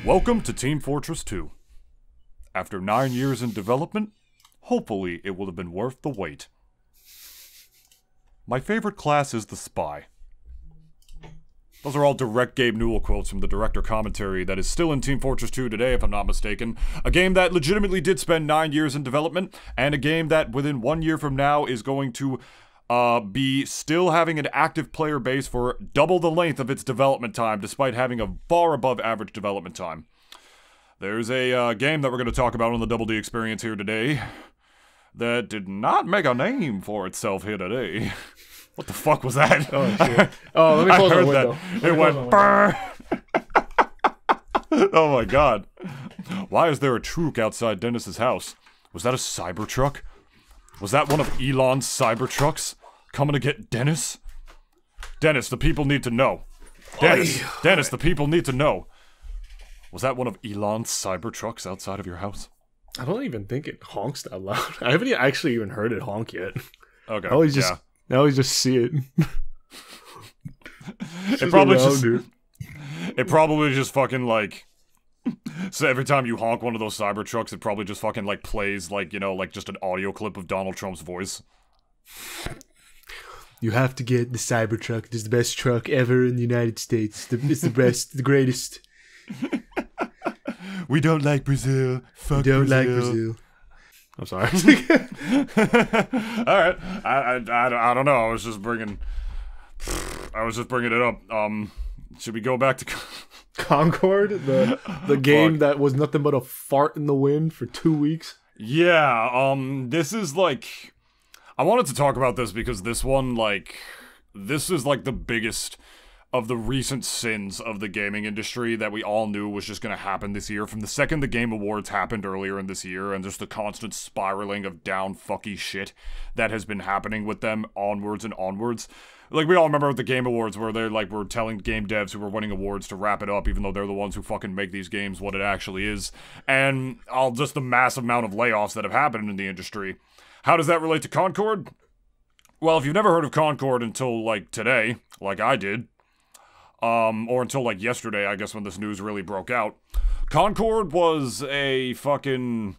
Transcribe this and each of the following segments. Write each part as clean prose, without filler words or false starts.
Welcome to Team Fortress 2. After 9 years in development, hopefully it will have been worth the wait. My favorite class is the Spy. Those are all direct Gabe Newell quotes from the director commentary that is still in Team Fortress 2 today, if I'm not mistaken. A game that legitimately did spend 9 years in development, and a game that within 1 year from now is going to be still having an active player base for double the length of its development time, despite having a far above average development time. There's a game that we're going to talk about on the Double D Experience here today that did not make a name for itself here today. What the fuck was that? Oh, shit. Oh, let me close the window. It went brrr. Oh my god. Why is there a truck outside Dennis's house? Was that a Cybertruck? Was that one of Elon's Cybertrucks coming to get Dennis? Dennis, the people need to know. Dennis, the people need to know. Was that one of Elon's Cybertrucks outside of your house? I don't even think it honks that loud. I haven't actually even heard it honk yet. Okay. Now we just see it. It probably just fucking like. So every time you honk one of those Cybertrucks, it probably just fucking like plays like, you know, like just an audio clip of Donald Trump's voice. You have to get the Cybertruck. It's the best truck ever in the United States. It's the best, the greatest. We don't like Brazil. Fuck Brazil. Like Brazil. I'm sorry. All right. I don't know. I was just bringing it up. Should we go back to Concord, the game that was nothing but a fart in the wind for 2 weeks? Yeah. This is like, I wanted to talk about this because this one, like, this is like the biggest of the recent sins of the gaming industry that we all knew was just going to happen this year. From the second the Game Awards happened earlier in this year, and just the constant spiraling of down fucky shit that has been happening with them onwards and onwards. Like, we all remember the Game Awards where they like were telling game devs who were winning awards to wrap it up, even though they're the ones who fucking make these games what it actually is. And just the massive amount of layoffs that have happened in the industry. How does that relate to Concord? Well, if you've never heard of Concord until, like, today, like I did, or until, like, yesterday, I guess, when this news really broke out, Concord was a fucking,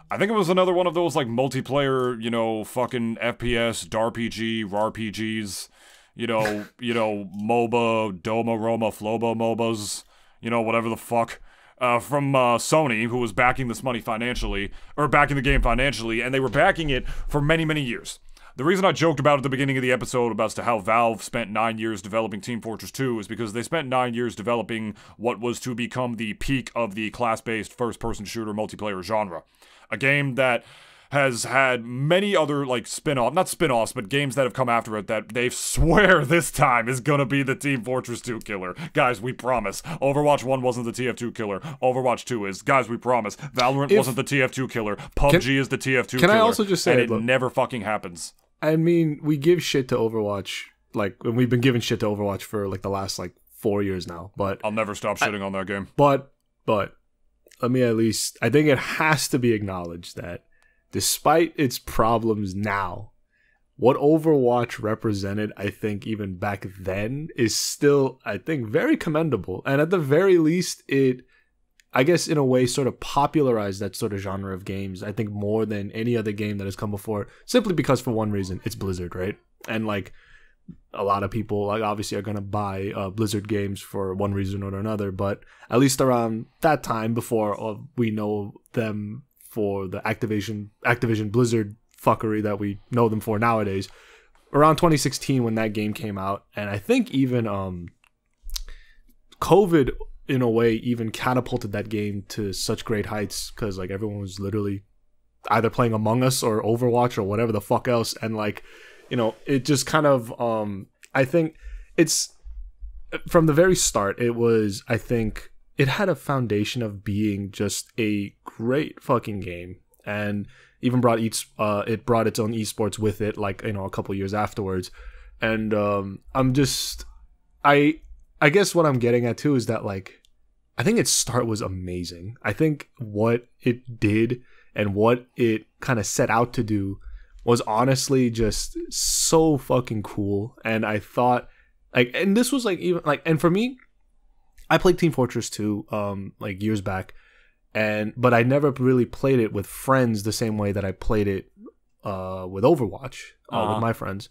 I think it was another one of those, like, multiplayer, you know, fucking FPS, DARPG, RARPGs, you know, MOBA, Doma, Roma, Flobo MOBAs, you know, whatever the fuck, from Sony, who was backing this money financially, or backing the game financially, and they were backing it for many, many years. The reason I joked about at the beginning of the episode about how Valve spent 9 years developing Team Fortress 2 is because they spent 9 years developing what was to become the peak of the class-based first-person shooter multiplayer genre. A game that has had many other, like, not spin-offs, but games that have come after it that they swear this time is gonna be the Team Fortress 2 killer. Guys, we promise. Overwatch 1 wasn't the TF2 killer. Overwatch 2 is. Guys, we promise. Valorant wasn't the TF2 killer. PUBG is the TF2 killer. Can I also just say, and it never fucking happens. I mean, we give shit to Overwatch, like, and we've been giving shit to Overwatch for, like, the last, like, 4 years now, but I'll never stop shitting on that game. But, let me at least, I think it has to be acknowledged that despite its problems now, what Overwatch represented, I think, even back then, is still, I think, very commendable. And at the very least, it, I guess, in a way, sort of popularized that sort of genre of games, I think, more than any other game that has come before, simply because, for one reason, it's Blizzard, right? And, like, a lot of people, like, obviously are going to buy Blizzard games for one reason or another, but at least around that time, before we know them for the Activision Blizzard fuckery that we know them for nowadays, around 2016 when that game came out, and I think even COVID, in a way, even catapulted that game to such great heights, because, like, everyone was literally either playing Among Us or Overwatch or whatever the fuck else, and, like, you know, it just kind of, I think it's, from the very start, it was, I think, it had a foundation of being just a great fucking game, and even brought it brought its own esports with it, like, you know, a couple years afterwards, and I guess what I'm getting at too is that, like, I think its start was amazing. I think what it did and what it kind of set out to do was honestly just so fucking cool. And I thought, like, and this was like, even like, and for me, I played Team Fortress 2 like years back, but I never really played it with friends the same way that I played it with Overwatch with my friends.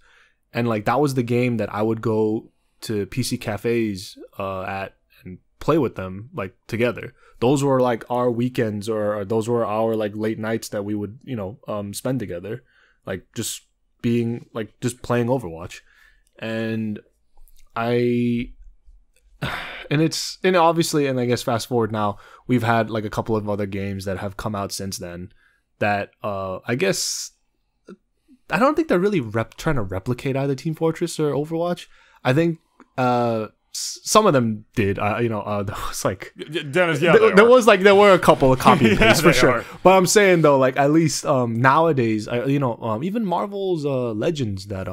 And like that was the game that I would go to PC cafes at and play with them like together. Those were like our weekends, or those were our like late nights that we would, you know, spend together, like just playing Overwatch. And obviously, and I guess fast forward now, we've had like a couple of other games that have come out since then that I guess I don't think they're really trying to replicate either Team Fortress or Overwatch. I think some of them did. There was like Dennis, there were a couple of copy and paste for sure. But I'm saying though, like at least nowadays, even Marvel's Legends that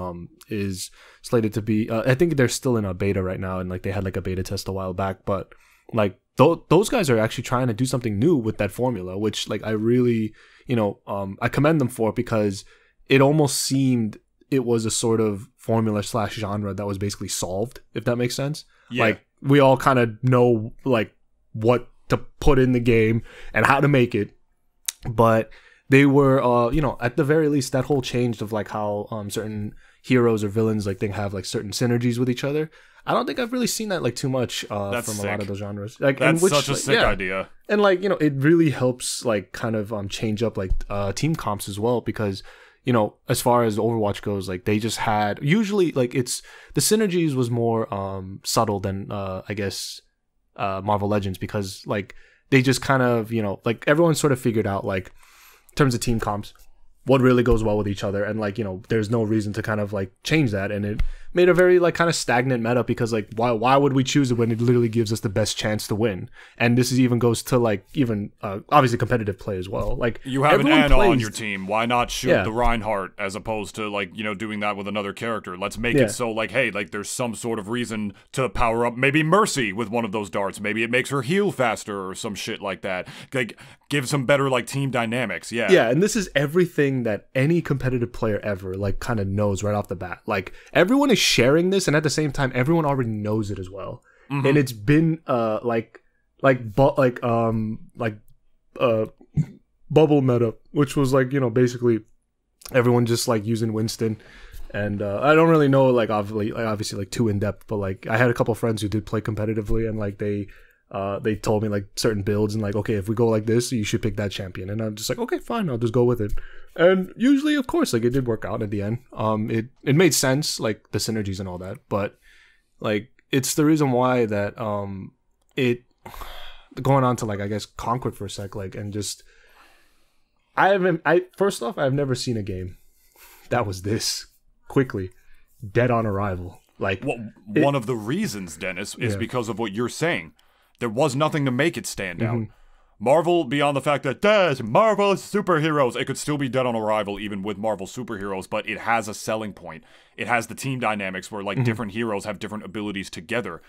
is slated to be. I think they're still in a beta right now, and like they had like a beta test a while back. But like those guys are actually trying to do something new with that formula, which like I really, I commend them for, because it almost seemed it was a sort of formula / genre that was basically solved, if that makes sense. Yeah. Like we all kind of know like what to put in the game and how to make it, but they were at the very least that whole change of like how certain heroes or villains like they have like certain synergies with each other. I don't think I've really seen that like too much from a lot of those genres. Like that's such a sick idea. And like it really helps like kind of change up like team comps as well, because as far as Overwatch goes, like they just had usually like the synergies was more subtle than I guess Marvel Legends, because like they just kind of like everyone sort of figured out like in terms of team comps what really goes well with each other, and like there's no reason to kind of like change that, and it made a very like kind of stagnant meta, because like why would we choose it when it literally gives us the best chance to win? And this even goes to like even obviously competitive play as well. Like you have an Ana on your team, why not shoot the Reinhardt as opposed to like doing that with another character? Let's make it so like, hey, like there's some sort of reason to power up maybe Mercy with one of those darts, maybe it makes her heal faster or some shit like that. Like give some better like team dynamics. Yeah, and this is everything that any competitive player ever like kind of knows right off the bat. Like everyone is sharing this, and at the same time everyone already knows it as well. And it's been bubble meta, which was like basically everyone just like using Winston. And I don't really know like obviously like too in depth, but like I had a couple friends who did play competitively, and like they told me like certain builds, and like, okay, if we go like this, you should pick that champion. And I'm just like, okay, fine, I'll just go with it. And usually, of course, like it did work out at the end. It made sense, like the synergies and all that. But like it's the reason why that it going on to like I guess Concord for a sec, like, and just first off, I've never seen a game that was this quickly dead on arrival. Like one of the reasons, Dennis, is because of what you're saying. There was nothing to make it stand out. Marvel, beyond the fact that there's Marvel superheroes, it could still be dead on arrival even with Marvel superheroes, but it has a selling point. It has the team dynamics where like different heroes have different abilities together.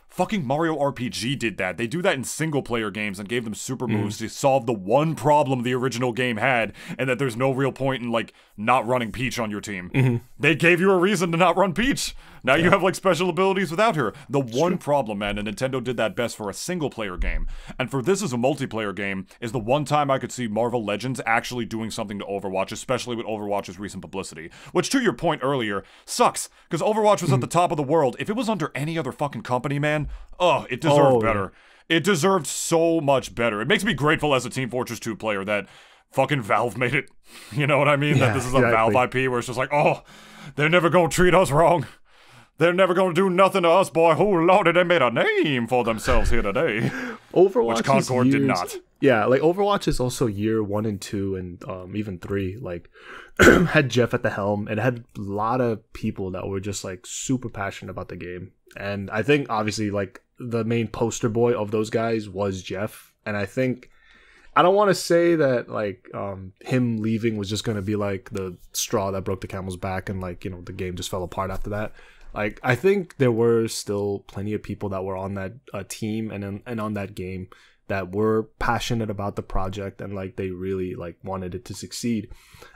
Fucking Mario RPG did that. They do that in single-player games and gave them super moves to solve the one problem the original game had, and that there's no real point in, like, not running Peach on your team. They gave you a reason to not run Peach. Now you have, like, special abilities without her. The one problem, man, and Nintendo did that best for a single-player game. And for this as a multiplayer game, is the one time I could see Marvel Legends actually doing something to Overwatch, especially with Overwatch's recent publicity. Which, to your point earlier, sucks, because Overwatch was at the top of the world. If it was under any other fucking company, man, it deserved better. It deserved so much better. It makes me grateful as a Team Fortress 2 player that fucking Valve made it. You know what I mean? That this is a Valve IP where it's just like, oh, they're never gonna treat us wrong. They're never gonna do nothing to us, boy. Oh, lordy, they made a name for themselves here today. Overwatch, which Concord did not. Yeah, like Overwatch is also year 1 and 2 and even 3. Like had Jeff at the helm, and had a lot of people that were just like super passionate about the game. And I think obviously like the main poster boy of those guys was Jeff. And I think I don't want to say that like him leaving was just gonna be like the straw that broke the camel's back, and like the game just fell apart after that. Like I think there were still plenty of people that were on that team and on that game that were passionate about the project, and like they really like wanted it to succeed.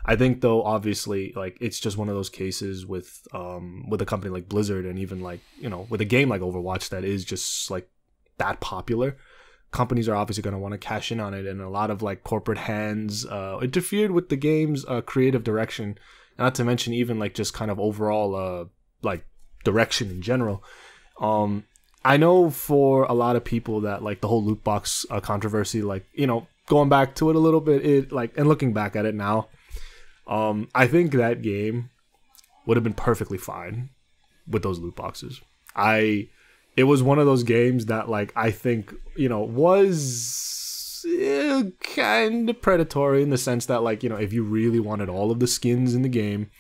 I think though obviously like it's just one of those cases with a company like Blizzard, and even like with a game like Overwatch that is just like that popular, companies are obviously going to want to cash in on it, and a lot of like corporate hands interfered with the game's creative direction, not to mention even like just kind of overall like direction in general. I know for a lot of people that like the whole loot box controversy, like, you know, going back to it a little bit, it like, and looking back at it now, I think that game would have been perfectly fine with those loot boxes. It was one of those games that like I think, you know, was kind of predatory in the sense that like, you know, if you really wanted all of the skins in the game,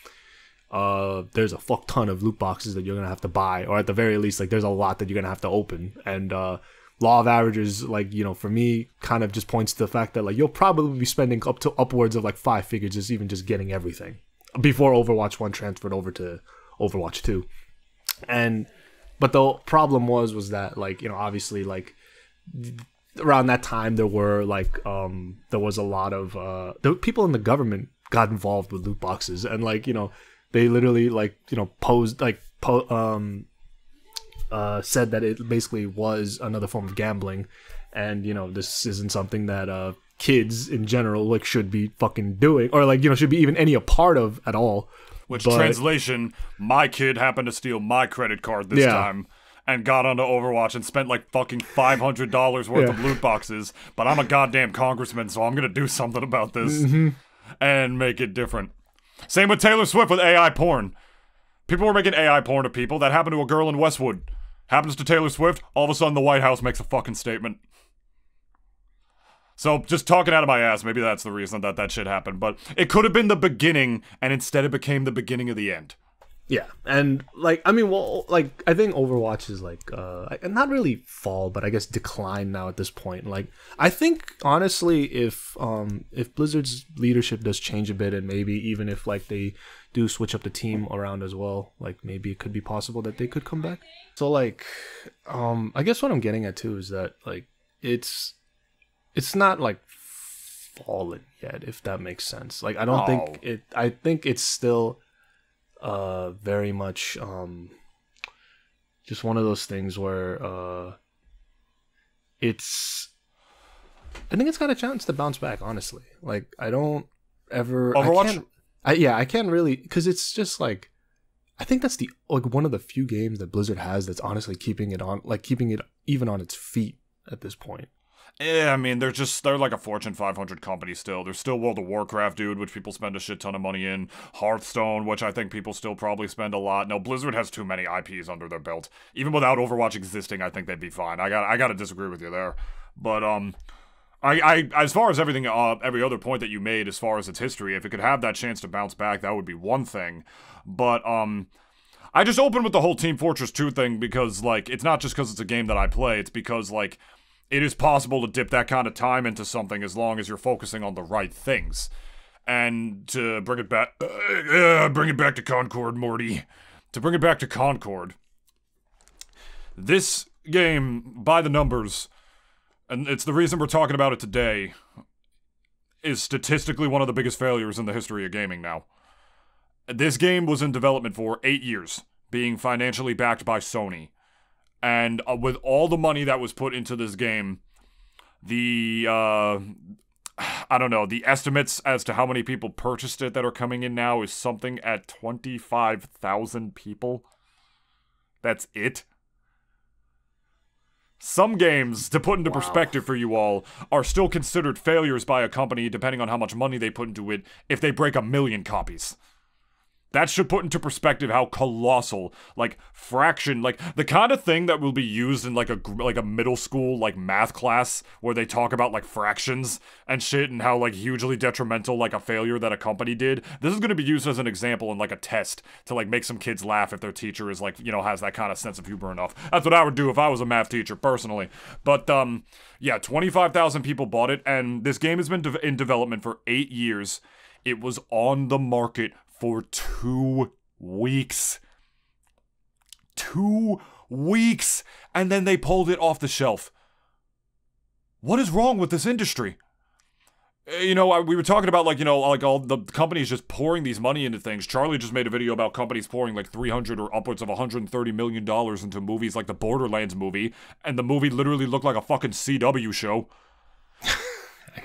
there's a fuck ton of loot boxes that you're gonna have to buy, or at the very least, like there's a lot that you're gonna have to open. And law of averages, like, you know, for me, kind of just points to the fact that like you'll probably be spending up to upwards of like 5 figures just even just getting everything before Overwatch 1 transferred over to Overwatch 2. But the problem was that like, you know, obviously like around that time there were like there was a lot of people in the government got involved with loot boxes, and like, you know, they literally like, you know, said that it basically was another form of gambling, and you know, this isn't something that kids in general like should be fucking doing, or like, you know, should be even any a part of at all. Which, translation, my kid happened to steal my credit card this time and got onto Overwatch and spent like fucking $500 worth of loot boxes, but I'm a goddamn congressman, so I'm gonna do something about this and make it different. Same with Taylor Swift with AI porn. People were making AI porn of people. That happened to a girl in Westwood. Happens to Taylor Swift, all of a sudden the White House makes a fucking statement. So, just talking out of my ass, maybe that's the reason that shit happened. But it could have been the beginning, and instead it became the beginning of the end. Yeah, and like, I mean, well, like, I think Overwatch is like, not really fall, but I guess decline now at this point. Like, I think, honestly, if Blizzard's leadership does change a bit, and maybe even if, like, they do switch up the team around as well, like, maybe it could be possible that they could come back. So, like, I guess what I'm getting at, too, is that, like, it's not like fallen yet, if that makes sense. Like, I don't think it. I think it's still very much just one of those things where it's. I think it's got a chance to bounce back. Honestly, like, I don't ever Overwatch. I can't really, because it's just like, I think that's the like one of the few games that Blizzard has that's honestly keeping it even on its feet at this point. Yeah, I mean, they're like a Fortune 500 company still. There's still World of Warcraft, dude, which people spend a shit ton of money in. Hearthstone, which I think people still probably spend a lot. No, Blizzard has too many IPs under their belt. Even without Overwatch existing, I think they'd be fine. I gotta disagree with you there. But, I as far as everything, every other point that you made as far as its history, if it could have that chance to bounce back, that would be one thing. But, I just opened with the whole Team Fortress 2 thing because, like, it's not just because it's a game that I play, it's because, like, it is possible to dip that kind of time into something as long as you're focusing on the right things. And to bring it back to Concord, Morty. To bring it back to Concord. This game, by the numbers, and it's the reason we're talking about it today, is statistically one of the biggest failures in the history of gaming now. This game was in development for 8 years, being financially backed by Sony. And with all the money that was put into this game, the estimates as to how many people purchased it that are coming in now is something at 25,000 people. That's it. Some games, to put into perspective for you all, are still considered failures by a company depending on how much money they put into it if they break 1 million copies. That should put into perspective how colossal, like, fraction, like, the kind of thing that will be used in, like, a middle school, like, math class, where they talk about, like, fractions and shit, and how, like, hugely detrimental, like, a failure that a company did. This is gonna be used as an example in, like, a test to, like, make some kids laugh if their teacher is, like, you know, has that kind of sense of humor enough. That's what I would do if I was a math teacher, personally. But, yeah, 25,000 people bought it, and this game has been in development for 8 years. It was on the market for 2 weeks. 2 weeks! And then they pulled it off the shelf. What is wrong with this industry? You know, we were talking about, like, you know, like all the companies just pouring these money into things. Charlie just made a video about companies pouring like 300 or upwards of $130 million into movies like the Borderlands movie, and the movie literally looked like a fucking CW show.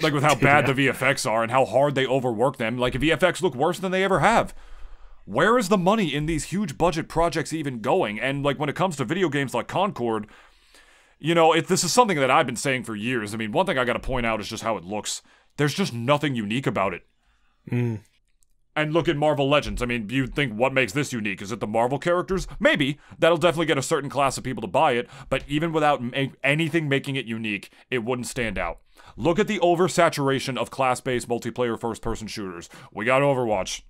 Like, with how bad the VFX are and how hard they overwork them. Like, VFX look worse than they ever have. Where is the money in these huge budget projects even going? And, like, when it comes to video games like Concord, you know, this is something that I've been saying for years. I mean, one thing I gotta point out is just how it looks. There's just nothing unique about it. And look at Marvel Legends. I mean, you think, what makes this unique? Is it the Marvel characters? Maybe. That'll definitely get a certain class of people to buy it, but even without anything making it unique, it wouldn't stand out. Look at the oversaturation of class-based multiplayer first-person shooters. We got Overwatch.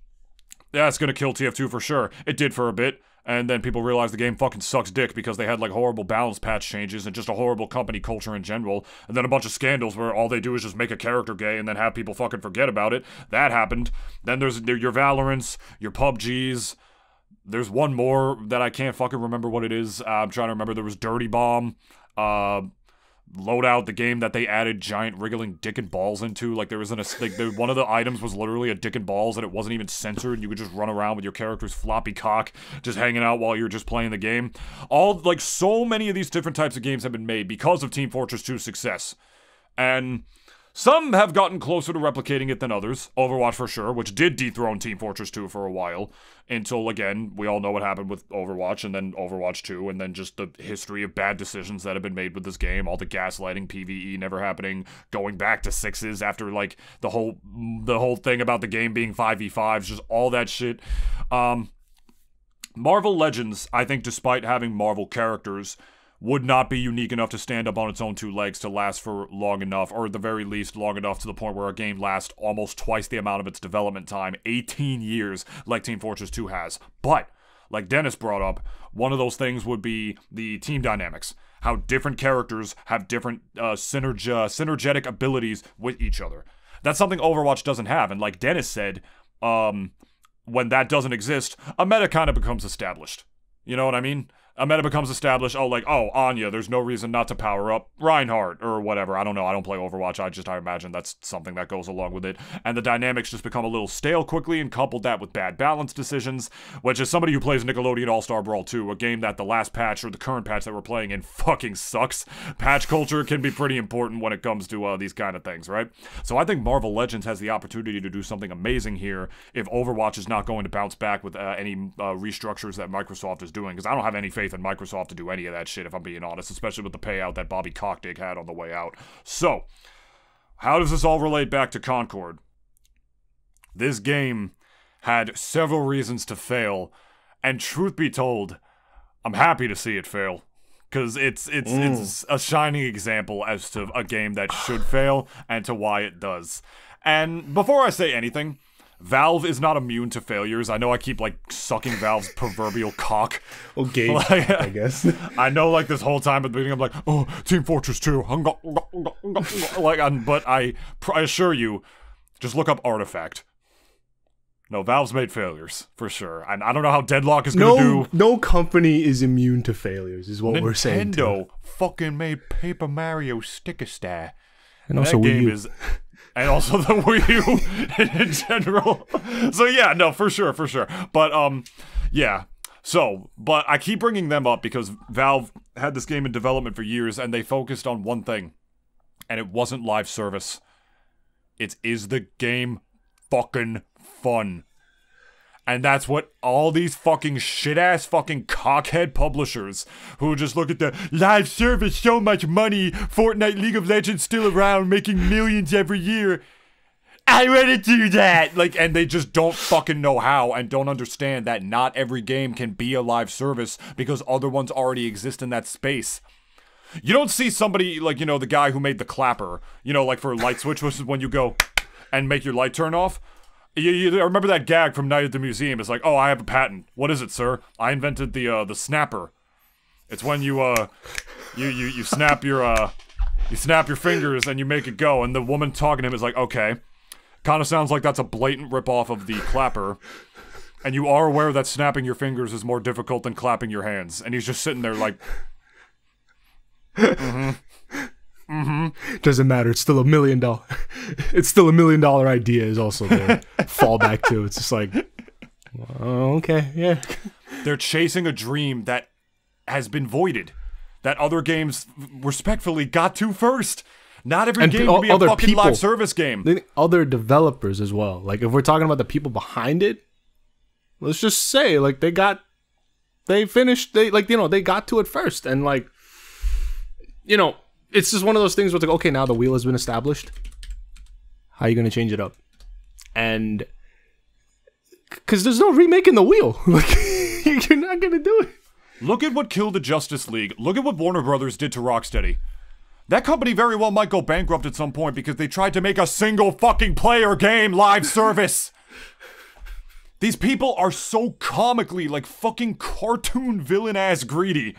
Yeah, it's gonna kill TF2 for sure. It did for a bit. And then people realized the game fucking sucks dick because they had, like, horrible balance patch changes and just a horrible company culture in general. And then a bunch of scandals where all they do is just make a character gay and then have people fucking forget about it. That happened. Then there's your Valorants, your PUBGs. There's one more that I can't fucking remember what it is. I'm trying to remember. There was Dirty Bomb. Loadout, the game that they added giant wriggling dick and balls into. Like, there was one of the items was literally a dick and balls, and it wasn't even censored, and you could just run around with your character's floppy cock, just hanging out while you're just playing the game. Like, so many of these different types of games have been made because of Team Fortress 2's success. And some have gotten closer to replicating it than others. Overwatch for sure, which did dethrone Team Fortress 2 for a while. Until, again, we all know what happened with Overwatch, and then Overwatch 2, and then just the history of bad decisions that have been made with this game. All the gaslighting, PvE never happening, going back to sixes after, like, the whole thing about the game being 5v5s, just all that shit. Marvel Legends, I think, despite having Marvel characters, would not be unique enough to stand up on its own two legs to last for long enough, or at the very least long enough to the point where a game lasts almost twice the amount of its development time, 18 years, like Team Fortress 2 has. But, like Dennis brought up, one of those things would be the team dynamics. How different characters have different synergetic abilities with each other. That's something Overwatch doesn't have, and like Dennis said, when that doesn't exist, a meta kind of becomes established. You know what I mean? A meta becomes established. Oh, like, oh, Anya, there's no reason not to power up Reinhardt or whatever. I don't know. I don't play Overwatch. I imagine that's something that goes along with it. And the dynamics just become a little stale quickly, and coupled that with bad balance decisions, which is somebody who plays Nickelodeon All-Star Brawl 2, a game that the last patch or the current patch that we're playing in fucking sucks. Patch culture can be pretty important when it comes to these kind of things, right? So I think Marvel Legends has the opportunity to do something amazing here if Overwatch is not going to bounce back with any restructures that Microsoft is doing, because I don't have any faith in Microsoft to do any of that shit, if I'm being honest, especially with the payout that Bobby Cockdick had on the way out. So, how does this all relate back to Concord? This game had several reasons to fail, and truth be told, I'm happy to see it fail, because it's a shining example as to a game that should fail and to why it does. And before I say anything, Valve is not immune to failures. I know I keep, like, sucking Valve's proverbial cock. Okay, like, I guess. I know, like, this whole time at the beginning, I'm like, oh, Team Fortress 2. But I assure you, just look up Artifact. No, Valve's made failures, for sure. And I don't know how Deadlock is gonna do. No company is immune to failures, is what we're saying. Nintendo fucking made Paper Mario Stick-a-Star. And also that Wii game U. is... And also the Wii U in general. So yeah, no, for sure. But, yeah. So, but I keep bringing them up because Valve had this game in development for years, and they focused on one thing. And it wasn't live service. Is the game fucking fun? And that's what all these fucking shit-ass fucking cockhead publishers who just look at the live service, so much money, Fortnite, League of Legends still around, making millions every year. I want to do that! Like, and they just don't fucking know how and don't understand that not every game can be a live service because other ones already exist in that space. You don't see somebody, like, you know, the guy who made the clapper, you know, like for light switch, which is when you go and make your light turn off. You remember that gag from Night at the Museum? It's like, oh, I have a patent. What is it, sir? I invented the snapper. It's when you snap your fingers and you make it go. And the woman talking to him is like, okay, kind of sounds like that's a blatant ripoff of the clapper. And you are aware that snapping your fingers is more difficult than clapping your hands. And he's just sitting there like, Doesn't matter. It's still $1 million. It's still $1 million idea is also there. Fallback to. It's just like, oh, okay, yeah. They're chasing a dream that has been voided, that other games respectfully got to first. Not every game can be a fucking live service game. Other developers as well. Like, if we're talking about the people behind it, let's just say, like, they got to it first. And, like, you know, it's just one of those things where it's like, okay, now the wheel has been established. How are you going to change it up? And because there's no remaking the wheel. Like, you're not going to do it. Look at what killed the Justice League. Look at what Warner Brothers did to Rocksteady. That company very well might go bankrupt at some point because they tried to make a single fucking player game live service. These people are so comically, like, fucking cartoon villain-ass greedy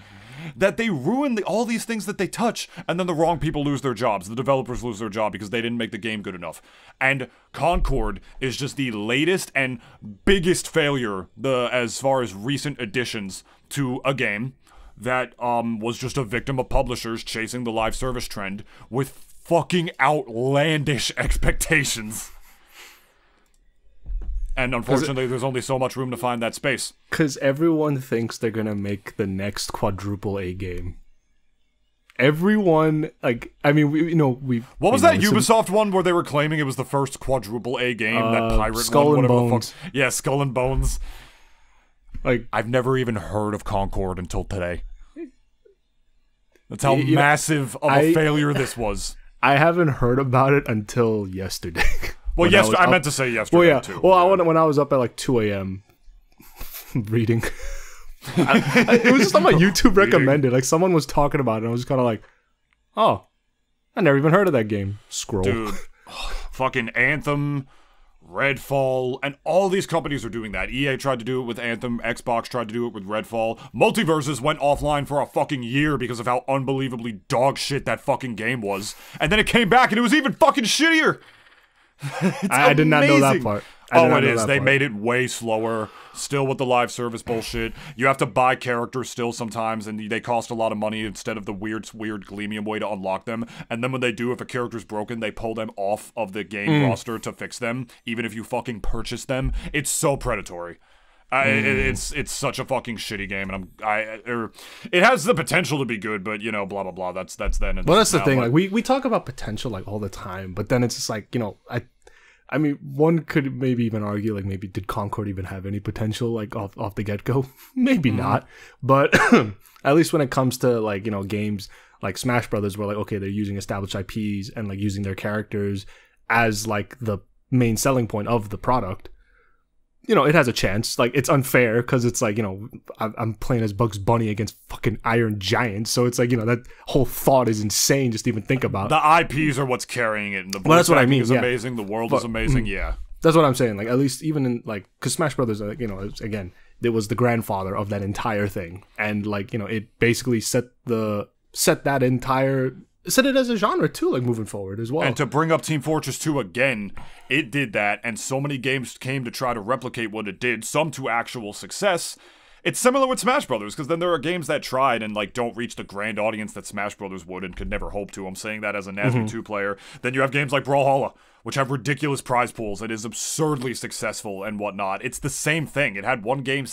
that they ruin all these things that they touch, and then the wrong people lose their jobs. The developers lose their job because they didn't make the game good enough. And Concord is just the latest and biggest failure as far as recent additions to a game that was just a victim of publishers chasing the live service trend with fucking outlandish expectations. And unfortunately, there's only so much room to find that space. Because everyone thinks they're going to make the next quadruple A game. Everyone, like, I mean, What was that Ubisoft one where they were claiming it was the first quadruple A game? That pirate Skull one, and whatever Bones. the fuck. Yeah, Skull and Bones. Like, I've never even heard of Concord until today. That's how massive of a failure this was. I haven't heard about it until yesterday. Well, I meant to say yesterday, too. Well, when I was up at like 2 a.m. reading. It was just on my YouTube recommended. Like, someone was talking about it, and I was just kind of like, oh, I never even heard of that game. Scroll. Dude, fucking Anthem, Redfall, and all these companies are doing that. EA tried to do it with Anthem, Xbox tried to do it with Redfall. Multiverses went offline for a fucking year because of how unbelievably dog shit that fucking game was. And then it came back, and it was even fucking shittier. I did not know that part. It is. They made it way slower. Still with the live service bullshit. You have to buy characters still sometimes, and they cost a lot of money instead of the weird Gleamium way to unlock them. And then when they do, if a character's broken, they pull them off of the game roster to fix them, even if you fucking purchase them. It's so predatory. It's such a fucking shitty game, and it has the potential to be good, but blah blah blah. That's then. Well, that's the thing. Like we talk about potential like all the time, but then it's just like I mean, one could maybe even argue like maybe did Concord even have any potential like off the get go? Maybe not, but at least when it comes to like games like Smash Brothers, where like okay they're using established IPs and like using their characters as like the main selling point of the product. It has a chance. Like, it's unfair because it's like, I'm playing as Bugs Bunny against fucking Iron Giants. So it's like, that whole thought is insane just to even think about. The IPs are what's carrying it. And the that's what I mean. Is amazing. The world is amazing. Yeah. That's what I'm saying. Like, at least even in, like, because Smash Brothers, again, it was the grandfather of that entire thing. And, like, it basically set it as a genre too, like moving forward as well. And to bring up Team Fortress 2 again, it did that, and so many games came to try to replicate what it did, some to actual success. It's similar with Smash Brothers, because then there are games that tried and like don't reach the grand audience that Smash Brothers would and could never hope to. I'm saying that as a NASB 2 player. Then you have games like Brawlhalla, which have ridiculous prize pools and is absurdly successful and whatnot. It's the same thing. It had one game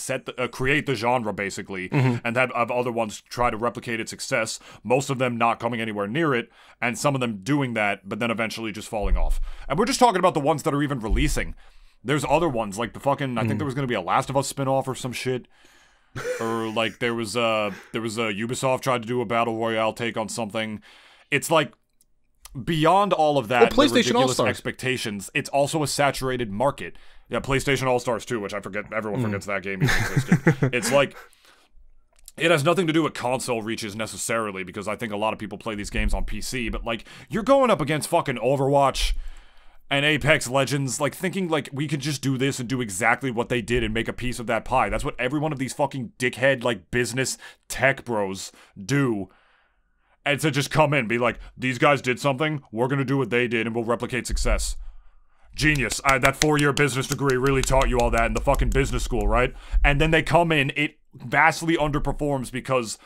create the genre, basically, and have other ones try to replicate its success, most of them not coming anywhere near it, and some of them doing that, but then eventually just falling off. And we're just talking about the ones that are even releasing. There's other ones, like the fucking, I think there was going to be a Last of Us spinoff or some shit. Or like there was a Ubisoft tried to do a battle royale take on something. It's like beyond all of that, PlayStation the ridiculous All-Stars expectations. It's also a saturated market. Yeah, PlayStation All-Stars too, which I forget. Everyone forgets that game even existed. It's like it has nothing to do with console reaches necessarily, because I think a lot of people play these games on PC. But like you're going up against fucking Overwatch and Apex Legends, like thinking like we could just do this and do exactly what they did and make a piece of that pie. That's what every one of these fucking dickhead like business tech bros do. And to just come in and be like, these guys did something, we're gonna do what they did and we'll replicate success. Genius. That 4-year business degree really taught you all that in the fucking business school, right? And then they come in, it vastly underperforms because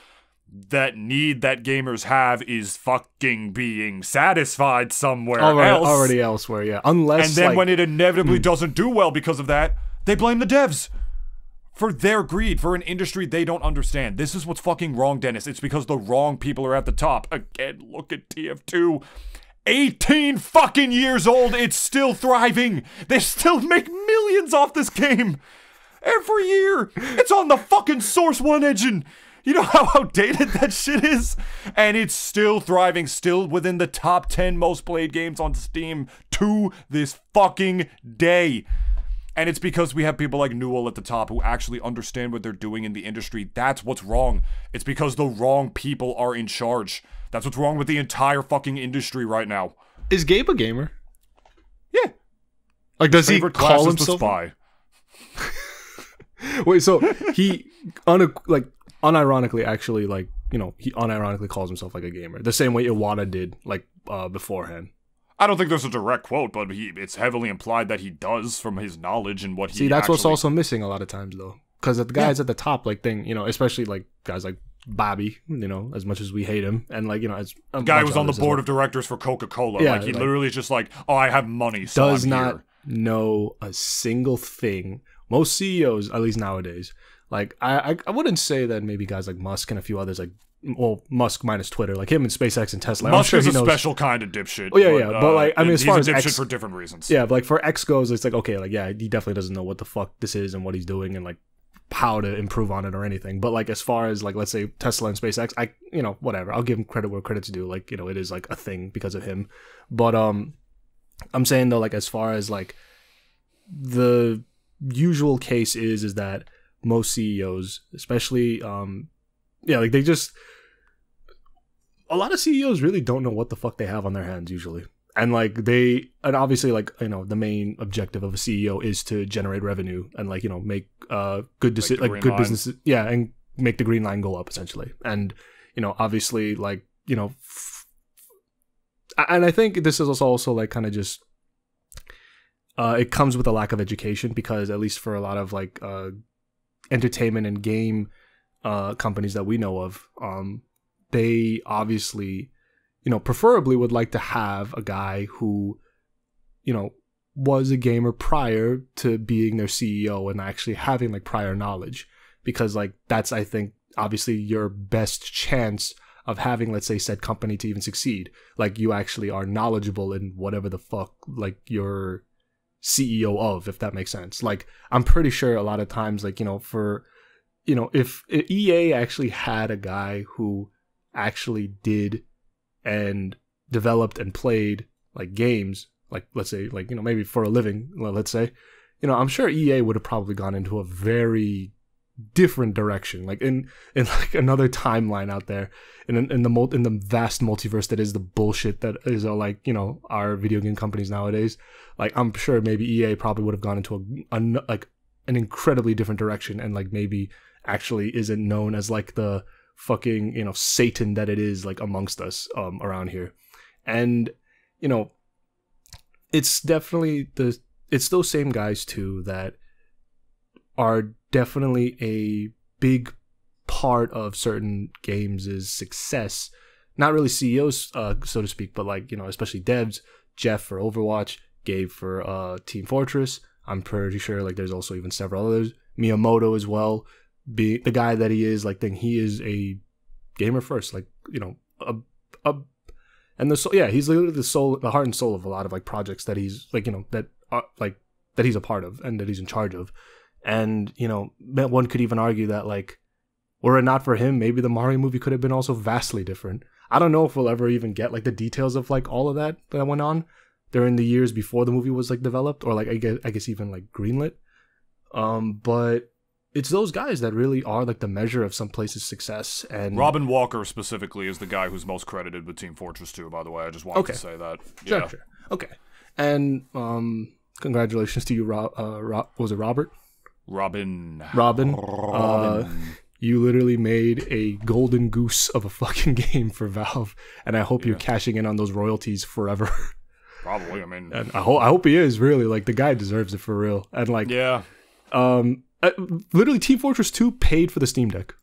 that need that gamers have is fucking being satisfied somewhere else. Already elsewhere, yeah. Unless, and then when it inevitably doesn't do well because of that, they blame the devs for their greed, for an industry they don't understand. This is what's fucking wrong, Dennis. It's because the wrong people are at the top. Again, look at TF2. 18 fucking years old, it's still thriving. They still make millions off this game. Every year. It's on the fucking Source 1 engine. You know how outdated that shit is? And it's still thriving, still within the top 10 most played games on Steam to this fucking day. And it's because we have people like Newell at the top who actually understand what they're doing in the industry. That's what's wrong. It's because the wrong people are in charge. That's what's wrong with the entire fucking industry right now. Is Gabe a gamer? Yeah. Like, does he call himself? Spy. Wait, so he unironically, actually, like, you know, he unironically calls himself like a gamer, the same way Iwata did, like, beforehand. I don't think there's a direct quote, but it's heavily implied that he does from his knowledge and what he. See, that's what's also missing a lot of times, though, because the guys at the top, like, thing, you know, especially like guys like Bobby, you know, as much as we hate him, and like, you know, as the guy who was on the board of directors for Coca-Cola, yeah, like he literally is just like, oh, I have money, so does I'm not here. Know a single thing. Most CEOs, at least nowadays, like I wouldn't say that maybe guys like Musk and a few others, like, well, Musk minus Twitter, like him and SpaceX and Tesla. Musk is a special kind of dipshit. Oh yeah, but like, I mean, as far as he's a dipshit for different reasons. Yeah, but like for X goes, it's like, okay, like, yeah, he definitely doesn't know what the fuck this is and what he's doing and like how to improve on it or anything. But like, as far as like, let's say Tesla and SpaceX, you know, whatever, I'll give him credit where credit's due. Like, you know, it is like a thing because of him. But I'm saying though, like, as far as like the usual case is that most CEOs, especially like, they just, a lot of CEOs really don't know what the fuck they have on their hands usually. And like, and obviously, like, you know, the main objective of a CEO is to generate revenue and like, you know, make good decisions, like good businesses, yeah, and make the green line go up essentially. And, you know, obviously, like, you know, and I think this is also like kind of just it comes with a lack of education, because at least for a lot of like entertainment and game companies that we know of, they obviously, you know, preferably would like to have a guy who, you know, was a gamer prior to being their CEO and actually having like prior knowledge, because like that's, I think, obviously your best chance of having, let's say, said company to even succeed. Like, you actually are knowledgeable in whatever the fuck like you're CEO of, if that makes sense. Like, I'm pretty sure a lot of times, like, you know, for, you know, if EA actually had a guy who actually did and developed and played like games, like, let's say, like, you know, maybe for a living, let's say, you know, I'm sure EA would have probably gone into a very different direction, like in like another timeline out there, in the vast multiverse that is the bullshit that is like, you know, our video game companies nowadays. Like, I'm sure maybe EA probably would have gone into like an incredibly different direction, and like maybe actually isn't known as like the fucking, you know, Satan that it is like amongst us around here. And, you know, it's definitely it's those same guys too that are definitely a big part of certain games' success. Not really CEOs, so to speak, but like, you know, especially devs. Jeff for Overwatch, Gabe for Team Fortress. I'm pretty sure like there's also even several others. Miyamoto as well. Be the guy that he is, like, he is a gamer first, like, you know, and he's literally the heart and soul of a lot of like projects that he's like, you know, that he's a part of and that he's in charge of. And, you know, one could even argue that, like, were it not for him, maybe the Mario movie could have been also vastly different. I don't know if we'll ever even get like the details of like all of that went on during the years before the movie was like developed, or like I guess even like greenlit. But it's those guys that really are like the measure of some place's success. And Robin Walker specifically is the guy who's most credited with Team Fortress 2, by the way. I just wanted to say that. Yeah. Sure. Okay. And congratulations to you, was it Robert? Robin. You literally made a golden goose of a fucking game for Valve, and I hope you're cashing in on those royalties forever. Probably, I mean, and I hope he is, really. Like, the guy deserves it for real. And like, literally, Team Fortress 2 paid for the Steam Deck.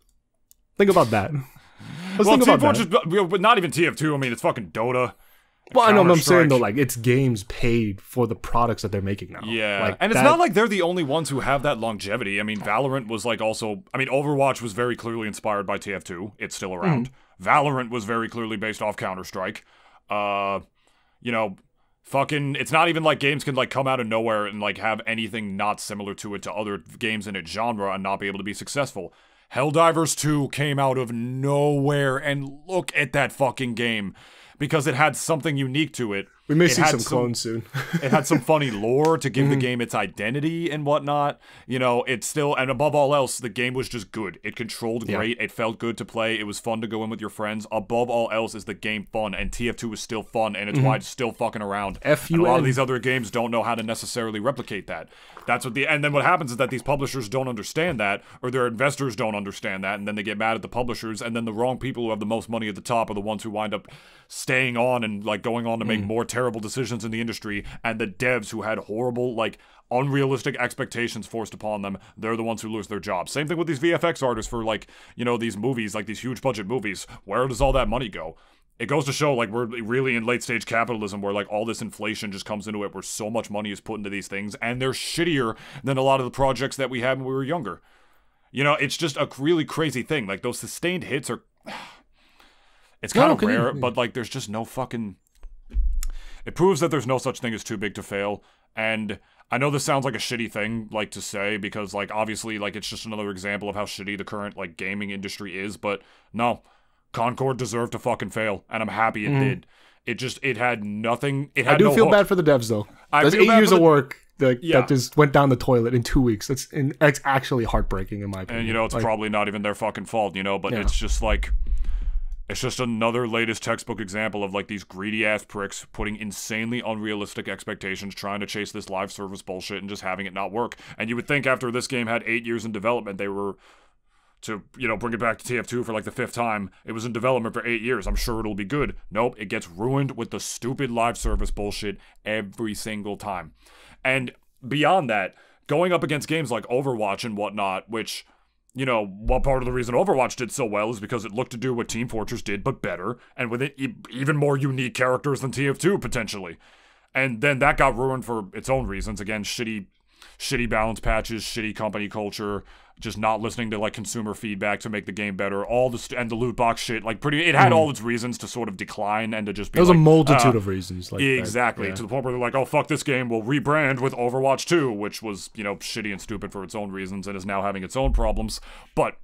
Think about that. well, Team Fortress, but not even TF2. I mean, it's fucking Dota. Well, I know what I'm saying, though. Like, it's games paid for the products that they're making now. Yeah, like, and it's not like they're the only ones who have that longevity. I mean, Valorant was like also... I mean, Overwatch was very clearly inspired by TF2. It's still around. Valorant was very clearly based off Counter-Strike. You know, fucking... It's not even like games can, like, come out of nowhere and, like, have anything not similar to it to other games in its genre and not be able to be successful. Helldivers 2 came out of nowhere, and look at that fucking game. Because it had something unique to it. We may see some clones soon. It had some funny lore to give the game its identity and whatnot. You know, it's still, and above all else, the game was just good. It controlled great. It felt good to play. It was fun to go in with your friends. Above all else is the game fun, and TF2 is still fun, and it's why it's still fucking around. And a lot of these other games don't know how to necessarily replicate that. That's what and then what happens is that these publishers don't understand that, or their investors don't understand that, and then they get mad at the publishers, and then the wrong people who have the most money at the top are the ones who wind up staying on and like going on to make more terrible decisions in the industry, and the devs who had horrible, like, unrealistic expectations forced upon them, they're the ones who lose their jobs. Same thing with these VFX artists for, like, you know, these movies, like these huge budget movies. Where does all that money go? It goes to show, like, we're really in late stage capitalism where, like, all this inflation just comes into it, where so much money is put into these things, and they're shittier than a lot of the projects that we had when we were younger. You know, it's just a really crazy thing. Like, those sustained hits are... It's kind of rare, but, like, there's just no fucking... It proves that there's no such thing as too big to fail, and I know this sounds like a shitty thing, like, to say, because, like, obviously, like, it's just another example of how shitty the current, like, gaming industry is, but no, Concord deserved to fucking fail, and I'm happy it did. It had nothing, it had no I do feel hook. bad for the devs, though. That's 8 years of work that just went down the toilet in 2 weeks. It's actually heartbreaking, in my opinion. And, you know, it's probably not even their fucking fault, you know, but it's just, like... It's just another latest textbook example of, like, these greedy-ass pricks putting insanely unrealistic expectations, trying to chase this live service bullshit and just having it not work. And you would think after this game had 8 years in development, they were, to, you know, bring it back to TF2 for, like, the 5th time, it was in development for 8 years. I'm sure it'll be good. Nope, it gets ruined with the stupid live service bullshit every single time. And beyond that, going up against games like Overwatch and whatnot, which... You know, one part of the reason Overwatch did so well is because it looked to do what Team Fortress did, but better, and with it, even more unique characters than TF2, potentially. And then that got ruined for its own reasons. Again, shitty balance patches, shitty company culture, just not listening to, like, consumer feedback to make the game better, and the loot box shit, like, it had all its reasons to sort of decline and to just be, there was, like, a multitude of reasons. Like exactly, to the point where they're like, oh, fuck this game, we'll rebrand with Overwatch 2, which was, you know, shitty and stupid for its own reasons and is now having its own problems. But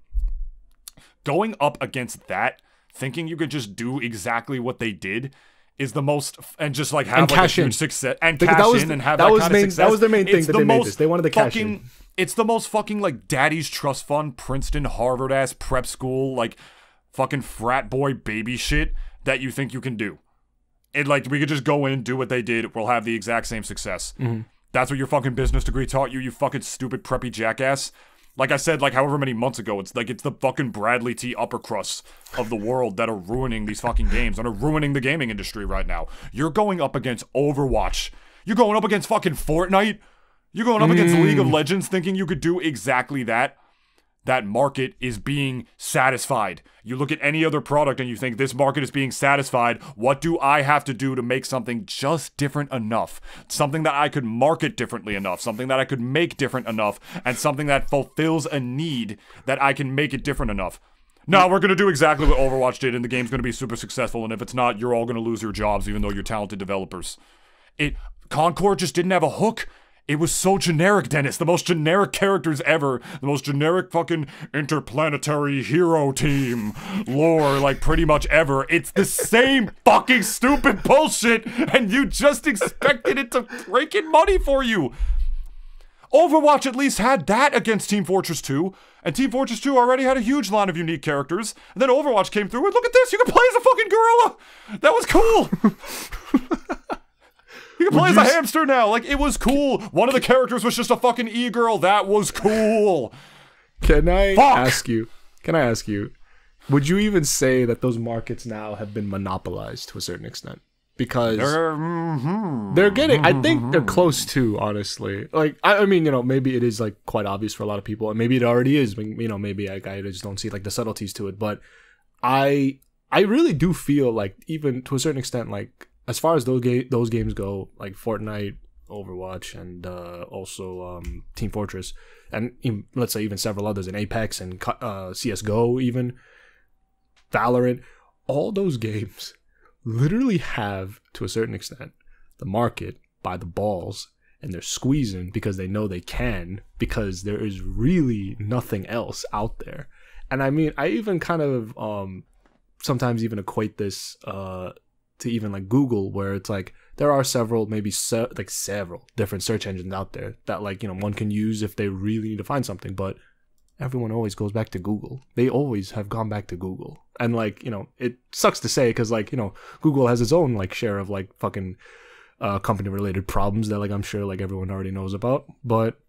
going up against that, thinking you could just do exactly what they did, is the most, and just, like, have, like, a huge success, and cash in and have that kind of success. That was their main thing that they made this. They wanted to cash in. It's the most fucking, like, daddy's trust fund, Princeton, Harvard-ass prep school, like, fucking frat boy baby shit that you think you can do. It, like, we could just go in and do what they did, we'll have the exact same success. That's what your fucking business degree taught you, you fucking stupid preppy jackass. Like I said, like, however many months ago, it's like, it's the fucking Bradley T. upper crusts of the world that are ruining these fucking games and are ruining the gaming industry right now. You're going up against Overwatch. You're going up against fucking Fortnite. You're going up against League of Legends thinking you could do exactly that. That market is being satisfied. You look at any other product and you think this market is being satisfied. What do I have to do to make something just different enough? Something that I could market differently enough. Something that I could make different enough. And something that fulfills a need that I can make it different enough. No, we're going to do exactly what Overwatch did and the game's going to be super successful. And if it's not, you're all going to lose your jobs even though you're talented developers. Concord just didn't have a hook. It was so generic, Dennis. The most generic characters ever. The most generic fucking interplanetary hero team lore, like, pretty much ever. It's the same fucking stupid bullshit, and you just expected it to rake in money for you. Overwatch at least had that against Team Fortress 2, and Team Fortress 2 already had a huge line of unique characters, and then Overwatch came through, and look at this, you can play as a fucking gorilla! That was cool! You can play as a hamster now. Like, it was cool. One of the characters was just a fucking e-girl. That was cool. Can I ask you, would you even say that those markets now have been monopolized to a certain extent? Because they're getting, I think they're close to, honestly. Like, I mean, you know, maybe it is, like, quite obvious for a lot of people, and maybe it already is. You know, maybe I just don't see, like, the subtleties to it. But I I really do feel like, even to a certain extent, like as far as those games go, like Fortnite, Overwatch, and also Team Fortress, and let's say even several others, in Apex and CS:GO, even Valorant, all those games literally have, to a certain extent, the market by the balls, and they're squeezing because they know they can, because there is really nothing else out there. And I mean, I even kind of sometimes even equate this to even like Google, where it's like there are several, maybe several different search engines out there that, like, you know, one can use if they really need to find something, but everyone always goes back to Google. They always have gone back to Google. And, like, you know, it sucks to say, because, like, you know, Google has its own, like, share of, like, fucking company related problems that, like, I'm sure, like, everyone already knows about. But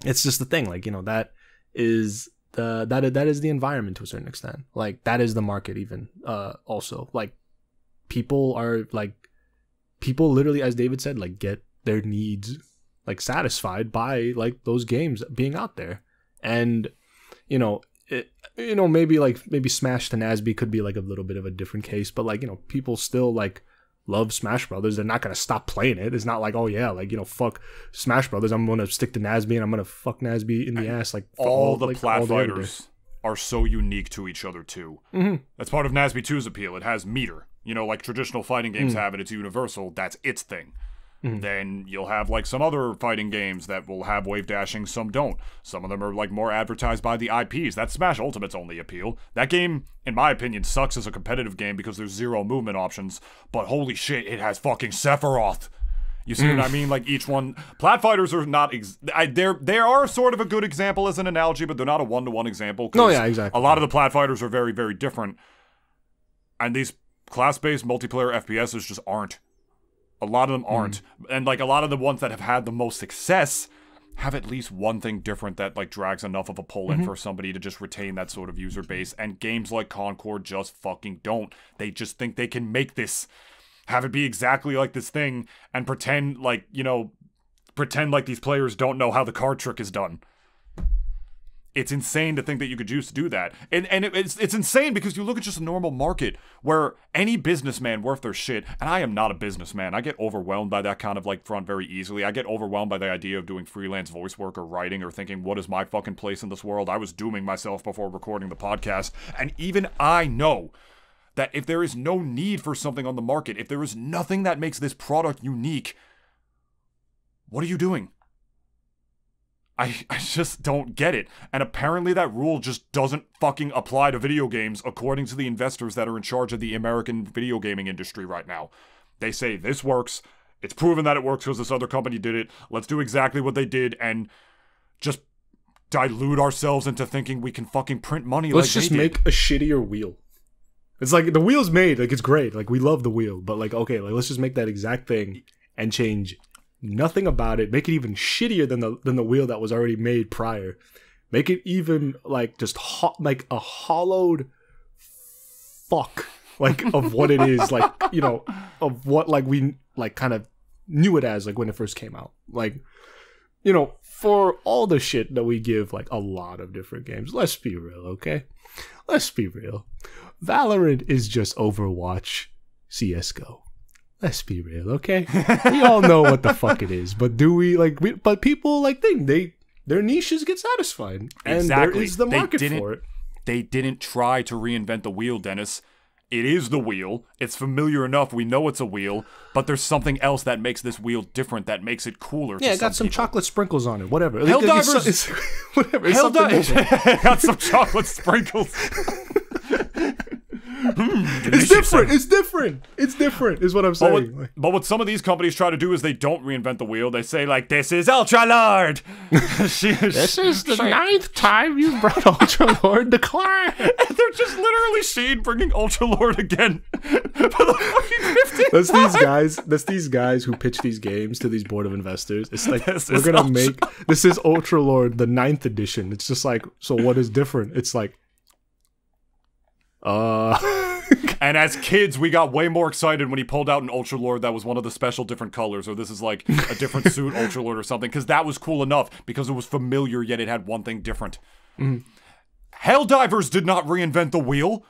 it's just the thing, like, you know, that is the environment to a certain extent. Like, that is the market even. Also, like, people literally, as David said, like, get their needs, like, satisfied by, like, those games being out there. And, you know, maybe Smash to Nasby could be like a little bit of a different case, but, like, you know, people still, like, love Smash Brothers. They're not gonna stop playing it. It's not like, oh yeah, like, you know, fuck Smash Brothers, I'm gonna stick to Nasby and I'm gonna fuck Nasby in the ass. Like, all the plat fighters are so unique to each other too. That's part of Nasby 2's appeal. It has meter, you know, like traditional fighting games have it. It's universal. That's its thing. Then you'll have, like, some other fighting games that will have wave dashing, some don't. Some of them are, like, more advertised by the IPs. That's Smash Ultimate's only appeal. That game, in my opinion, sucks as a competitive game because there's 0 movement options, but holy shit, it has fucking Sephiroth. You see what I mean? Like, each one... Plat fighters are not... they are sort of a good example as an analogy, but they're not a one-to-one example. No, yeah, exactly. A lot of the plat fighters are very, very different. And these class-based multiplayer FPSs just aren't. A lot of them aren't. And, like, a lot of the ones that have had the most success have at least one thing different that, like, drags enough of a pull in for somebody to just retain that sort of user base. And games like Concord just fucking don't. They just think they can make this, have it be exactly like this thing, and pretend like, you know, like these players don't know how the card trick is done. It's insane to think that you could choose to do that. And it's insane because you look at just a normal market where any businessman worth their shit, and I am not a businessman. I get overwhelmed by that kind of, like, front very easily. I get overwhelmed by the idea of doing freelance voice work or writing or thinking, what is my fucking place in this world? I was dooming myself before recording the podcast. And even I know that if there is no need for something on the market, if there is nothing that makes this product unique, what are you doing? I just don't get it. And apparently that rule just doesn't fucking apply to video games, according to the investors that are in charge of the American video gaming industry right now. They say, this works. It's proven that it works because this other company did it. Let's do exactly what they did and just dilute ourselves into thinking we can fucking print money. Let's just make a shittier wheel. It's like, the wheel's made. Like, it's great. Like, we love the wheel. But, like, okay, like, let's just make that exact thing and change nothing about it. Make it even shittier than the wheel that was already made prior. Make it even, like, just like a hollowed fuck, like, of what it is, like, you know, of what, like, we, like, kind of knew it as, like, when it first came out. Like, you know, for all the shit that we give, like, a lot of different games, let's be real, okay? Let's be real. Valorant is just Overwatch, CS:GO. Let's be real, okay? We all know what the fuck it is, but do we, like, but people, like, think their niches get satisfied, and exactly. There is the market for it. They didn't try to reinvent the wheel, Dennis. It is the wheel. It's familiar enough. We know it's a wheel, but there's something else that makes this wheel different, that makes it cooler. Yeah, it got some chocolate sprinkles on it. Whatever. Helldivers. Whatever. It got some chocolate sprinkles. It's different. It's different. It's different, is what I'm saying. But what some of these companies try to do is they don't reinvent the wheel. They say, like, this is Ultra Lord. This is the 9th time you've brought Ultra Lord to class. And they're just literally Sheen bringing Ultra Lord again for the fucking 50th time. That's these guys who pitch these games to these board of investors. It's like, we're going to make, this is Ultra Lord, the 9th edition. It's just like, so what is different? It's like, and as kids, we got way more excited when he pulled out an Ultra Lord that was one of the special different colors, or this is like a different suit Ultra Lord or something, because that was cool enough, because it was familiar, yet it had one thing different. Helldivers did not reinvent the wheel.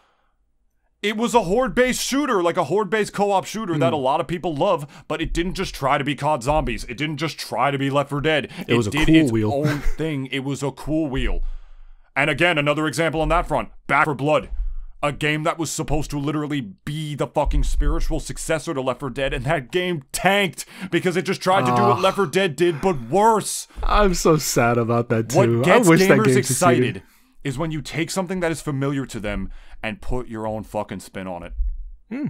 It was a horde-based shooter, like a horde-based co-op shooter that a lot of people love, but it didn't just try to be COD Zombies. It didn't just try to be Left 4 Dead. It was a did cool its wheel. own thing. It was a cool wheel. And again, another example on that front, Back 4 Blood. A game that was supposed to literally be the fucking spiritual successor to Left 4 Dead, and that game tanked because it just tried to do what Left 4 Dead did, but worse. I'm so sad about that too. What gets I wish that gamers game excited succeeded. is when you take something that is familiar to them and put your own fucking spin on it.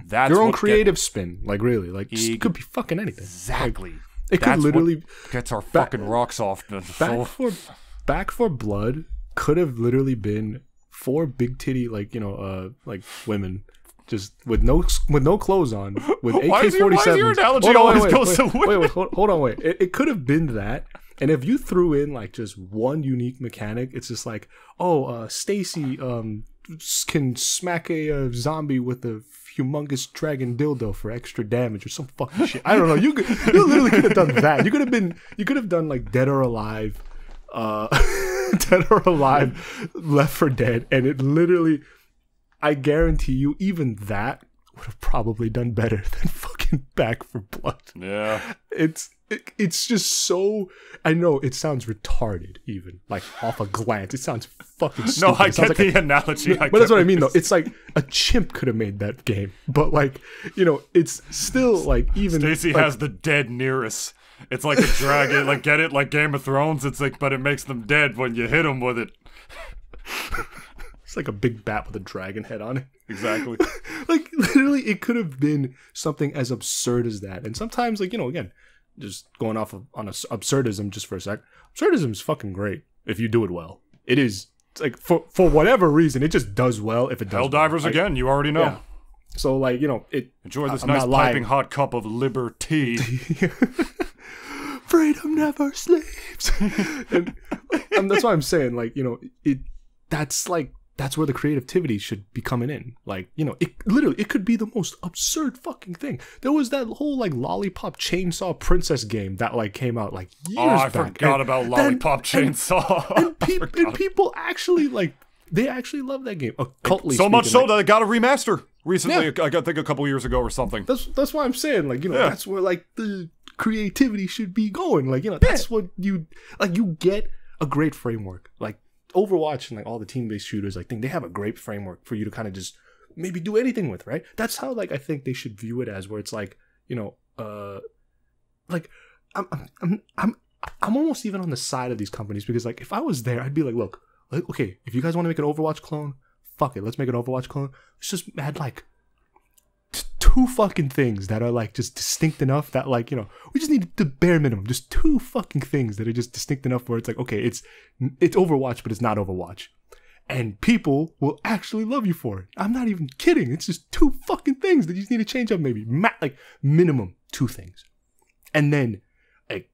That's Your own what creative spin, like really, like it could be fucking anything. Exactly. Like, it could That's literally what gets our fucking rocks off. Back for Blood could have literally been 4 big titty, like like women, just with no clothes on, with AK-47s. Why is your analogy always goes to women? Wait, hold on, wait. It could have been that. And if you threw in like just one unique mechanic, it's just like, Stacy can smack a zombie with a humongous dragon dildo for extra damage or some fucking shit. I don't know. You literally could have done that. You could have done like Dead or Alive, Dead or Alive, Left 4 Dead, and it literally, I guarantee you, even that would have probably done better than fucking Back 4 Blood. Yeah. It's just so, I know it sounds retarded, even like off a glance. It sounds fucking stupid. No, I get the analogy. But that's what I mean, though. It's like a chimp could have made that game, but like, it's still like even. Stacy has the dead nearest. It's like a dragon, like get it, like Game of Thrones. It's like, but it makes them dead when you hit them with it. It's like a big bat with a dragon head on it. Exactly. Like literally, it could have been something as absurd as that. And sometimes, like again, just going off on absurdism just for a sec. Absurdism is fucking great if you do it well. It is. It's like for whatever reason, it just does well if it does. Helldivers well. again, you already know. Yeah. So like it. Enjoy this I'm nice not piping lying. hot cup of liberty. Freedom never sleeps. And that's why I'm saying, like, that's where the creativity should be coming in. Like, it could be the most absurd fucking thing. There was that whole like lollipop chainsaw princess game that like came out like years back. I forgot about lollipop chainsaw. And people actually like, they actually love that game. Cultly so much speaking, so that it got a remaster recently. Yeah. I think a couple years ago or something. That's why I'm saying, like, that's where like the creativity should be going. Like, that's what you get a great framework. Like Overwatch and like all the team-based shooters, I think they have a great framework for you to kind of just maybe do anything with, right? That's how like I think they should view it as, where it's like, like I'm almost even on the side of these companies, because like if I was there, I'd be like, look, okay, if you guys want to make an Overwatch clone, fuck it, let's make an Overwatch clone. Let's just add like 2 fucking things that are like just distinct enough that like, we just need the bare minimum, just 2 fucking things that are just distinct enough where it's like, okay, it's Overwatch, but it's not Overwatch, and people will actually love you for it. I'm not even kidding. It's just 2 fucking things that you just need to change up, maybe like minimum 2 things, and then like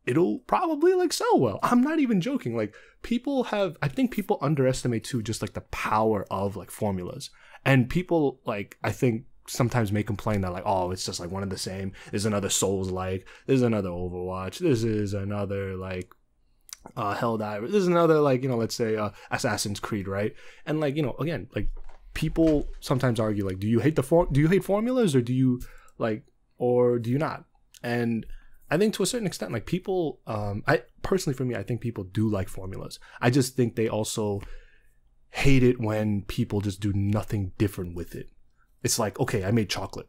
it'll probably like sell well. I'm not even joking. Like I think people underestimate too just like the power of like formulas, and people like, I think sometimes may complain that like, oh, it's just like one of the same. There's another Souls, like there's another Overwatch, this is another like Helldivers, there's another like, let's say Assassin's Creed, right? And like, again, like people sometimes argue like, do you hate formulas, or do you not? And I think to a certain extent, like people, I personally, for me, I think people do like formulas. I just think they also hate it when people just do nothing different with it. It's like, okay, I made chocolate.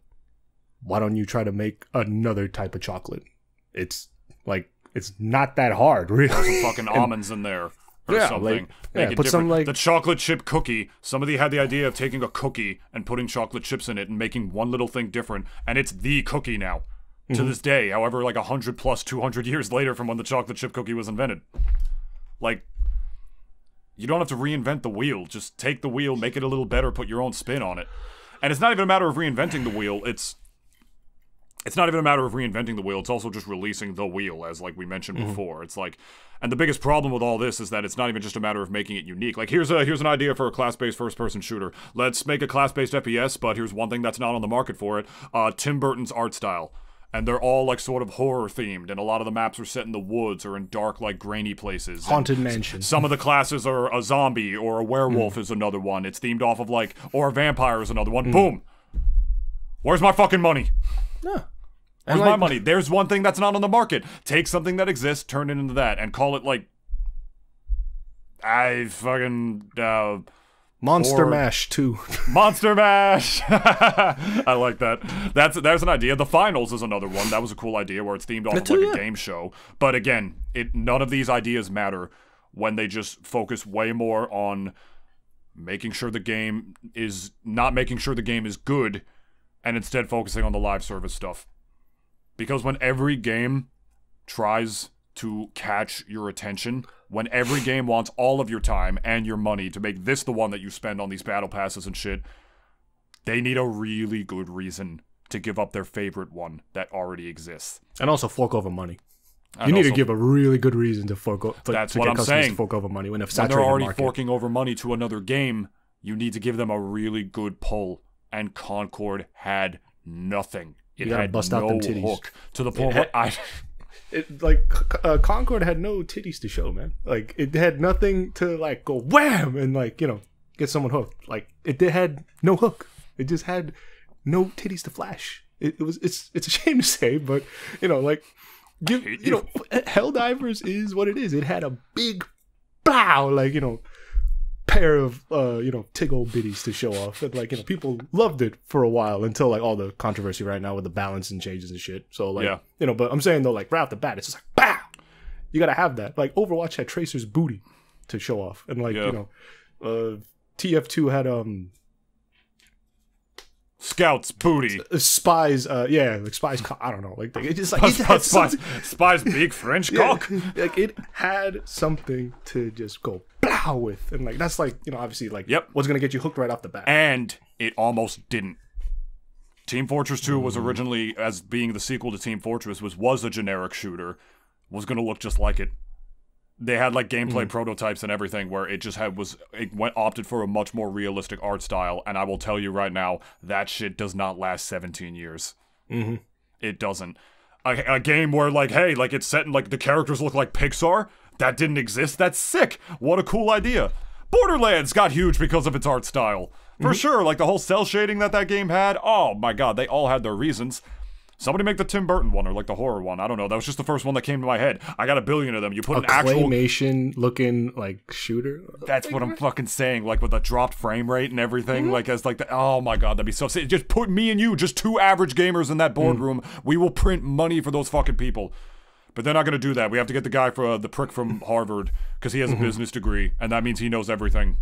Why don't you try to make another type of chocolate? It's like, it's not that hard, really. There's some fucking almonds in there or something. Like, put some like the chocolate chip cookie. Somebody had the idea of taking a cookie and putting chocolate chips in it and making one little thing different, and it's the cookie now. To this day, however, like 100 plus 200 years later from when the chocolate chip cookie was invented. Like, you don't have to reinvent the wheel. Just take the wheel, make it a little better, put your own spin on it. And it's not even a matter of reinventing the wheel. It's not even a matter of reinventing the wheel. It's also just releasing the wheel, as like we mentioned before. It's like, and the biggest problem with all this is that it's not even just a matter of making it unique. Like here's an idea for a class-based first-person shooter. Let's make a class-based FPS, but here's one thing that's not on the market for it: Tim Burton's art style. And they're all like sort of horror themed, and a lot of the maps are set in the woods or in dark, like grainy places. Haunted mansion. Some of the classes are a zombie or a werewolf is another one. It's themed off of like, or a vampire is another one. Boom. Where's my fucking money? Yeah. Where's my money? There's one thing that's not on the market. Take something that exists, turn it into that, and call it like, Monster Mash 2. Monster Mash! I like that. There's an idea. The Finals is another one. That was a cool idea where it's themed off of like a game show. But again, none of these ideas matter when they just focus way more on making sure the game is not making sure the game is good and instead focusing on the live service stuff. Because when every game tries to catch your attention, when every game wants all of your time and your money to make this the one that you spend on these battle passes and shit, they need a really good reason to give up their favorite one that already exists. And also fork over money. You need to give a really good reason to fork over. That's what I'm saying. To fork over money when they're already forking over money to another game, you need to give them a really good pull. And Concord had nothing. It had bust no out them titties. hook to the point where Concord had no titties to show, man. Like, it had nothing to like go wham and like, you know, get someone hooked. Like, it had no hook. It just had no titties to flash. It's a shame to say, but you know, like, Helldivers is what it is. It had a big bow, like, you know, pair of tig old bitties to show off, and like, you know, people loved it for a while until like all the controversy right now with the balance and changes and shit. So like, you know, but I'm saying though, like right off the bat, it's just like BAM! You gotta have that. Like Overwatch had Tracer's booty to show off, and like you know, TF2 had Scout's booty. Spies, like Spies. I don't know, like it just like Spies big French cock. Like it had something to just go blow with, and like that's like, you know, obviously like what's gonna get you hooked right off the bat. And it almost didn't. Team Fortress 2 was originally, as being the sequel to Team Fortress, was a generic shooter, was gonna look just like it. They had like gameplay prototypes and everything where it just opted for a much more realistic art style, and I will tell you right now, that shit does not last 17 years. It doesn't. A game where like, hey, like it's set in like the characters look like Pixar, that didn't exist, that's sick. What a cool idea. Borderlands got huge because of its art style. For sure, like the whole cell shading that game had, oh my god, they all had their reasons. Somebody make the Tim Burton one, or like the horror one. I don't know. That was just the first one that came to my head. I got a billion of them. You put an actual claymation looking like shooter. That's what I'm fucking saying. Like with the dropped frame rate and everything. Like as like the, oh my god, that'd be so sick. Just put me and you, just two average gamers in that boardroom. We will print money for those fucking people. But they're not gonna do that. We have to get the guy for the prick from Harvard because he has a business degree, and that means he knows everything.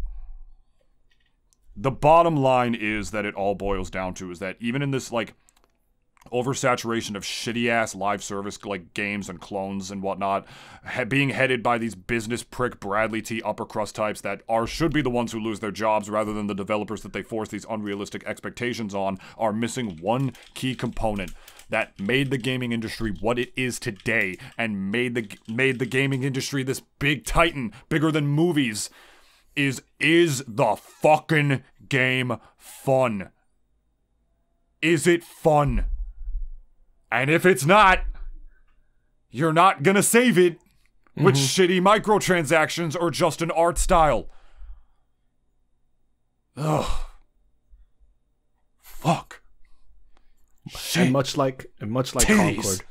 The bottom line is that it all boils down to is that even in this like oversaturation of shitty-ass live service like games and clones and whatnot, being headed by these business prick Bradley T upper crust types that should be the ones who lose their jobs rather than the developers that they force these unrealistic expectations on, are missing one key component that made the gaming industry what it is today and made the gaming industry this big titan, bigger than movies, is the fucking game fun? Is it fun? And if it's not, you're not gonna save it with shitty microtransactions or just an art style. Ugh. Fuck. Shit. And much like Concord,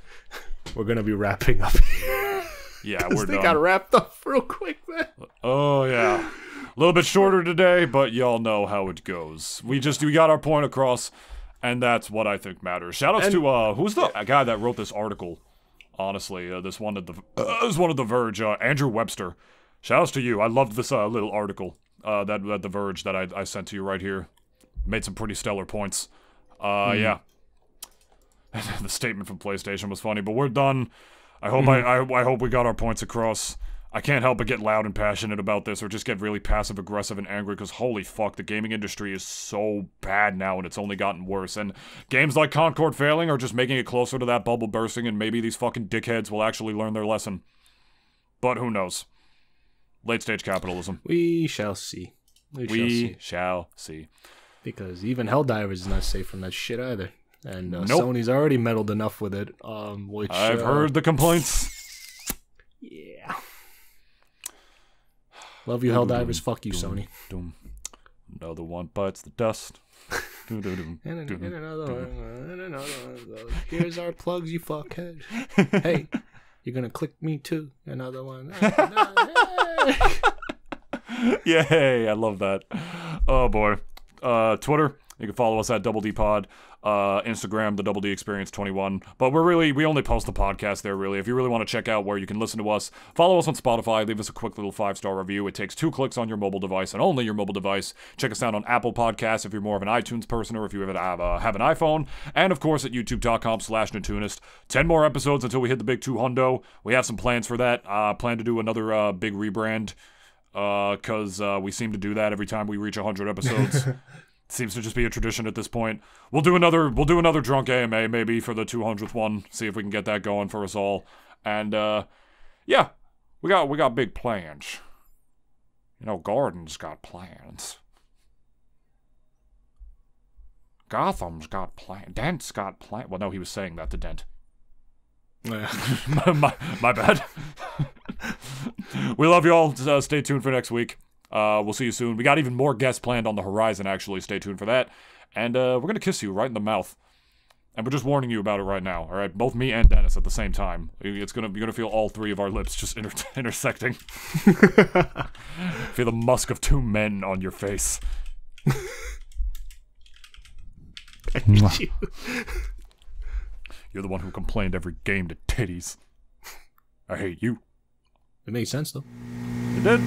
we're gonna be wrapping up here. Yeah, we're done. They got wrapped up real quick, man. Oh yeah. A little bit shorter today, but y'all know how it goes. We got our point across. And that's what I think matters. Shoutouts to who's the guy that wrote this article? Honestly, this one at the Verge, Andrew Webster. Shoutouts to you. I loved this little article that at the Verge that I sent to you right here. Made some pretty stellar points. Yeah. The statement from PlayStation was funny, but we're done. I hope I hope we got our points across. I can't help but get loud and passionate about this, or just get really passive-aggressive and angry, because holy fuck, the gaming industry is so bad now, and it's only gotten worse, and games like Concord failing are just making it closer to that bubble bursting, and maybe these fucking dickheads will actually learn their lesson. But who knows? Late-stage capitalism. We shall see. We shall see. Because even Helldivers is not safe from that shit either. and Nope. Sony's already meddled enough with it. Which I've heard the complaints. Yeah. Love you, Helldivers. Fuck you, Sony. Another one bites the dust. And another one. Here's our plugs, you fuckhead. Hey, you're gonna click me too. Another one. Yay, I love that. Oh boy. Twitter, you can follow us at Double D Pod. Instagram, the Double D Experience 21. But we only post the podcast there, really. If you really want to check out where you can listen to us, follow us on Spotify, leave us a quick little 5-star review. It takes 2 clicks on your mobile device, and only your mobile device. Check us out on Apple Podcasts if you're more of an iTunes person, or if you have an iPhone. And of course at youtube.com/Nintoonist. 10 more episodes until we hit the big 200. We have some plans for that. Plan to do another big rebrand, because we seem to do that every time we reach 100 episodes. Seems to just be a tradition at this point. We'll do another drunk AMA maybe for the 200th one. See if we can get that going for us all. And yeah, we got big plans. You know, Gordon's got plans. Gotham's got plans. Dent's got plans. Well, no, he was saying that to Dent. my bad. We love you all. Stay tuned for next week. We'll see you soon. We got even more guests planned on the horizon, actually. Stay tuned for that. And we're going to kiss you right in the mouth. And we're just warning you about it right now, all right? Both me and Dennis at the same time. You're going to feel all 3 of our lips just intersecting. Feel the musk of 2 men on your face. I hate you. You're the one who complained every game to titties. I hate you. It makes sense, though. It did.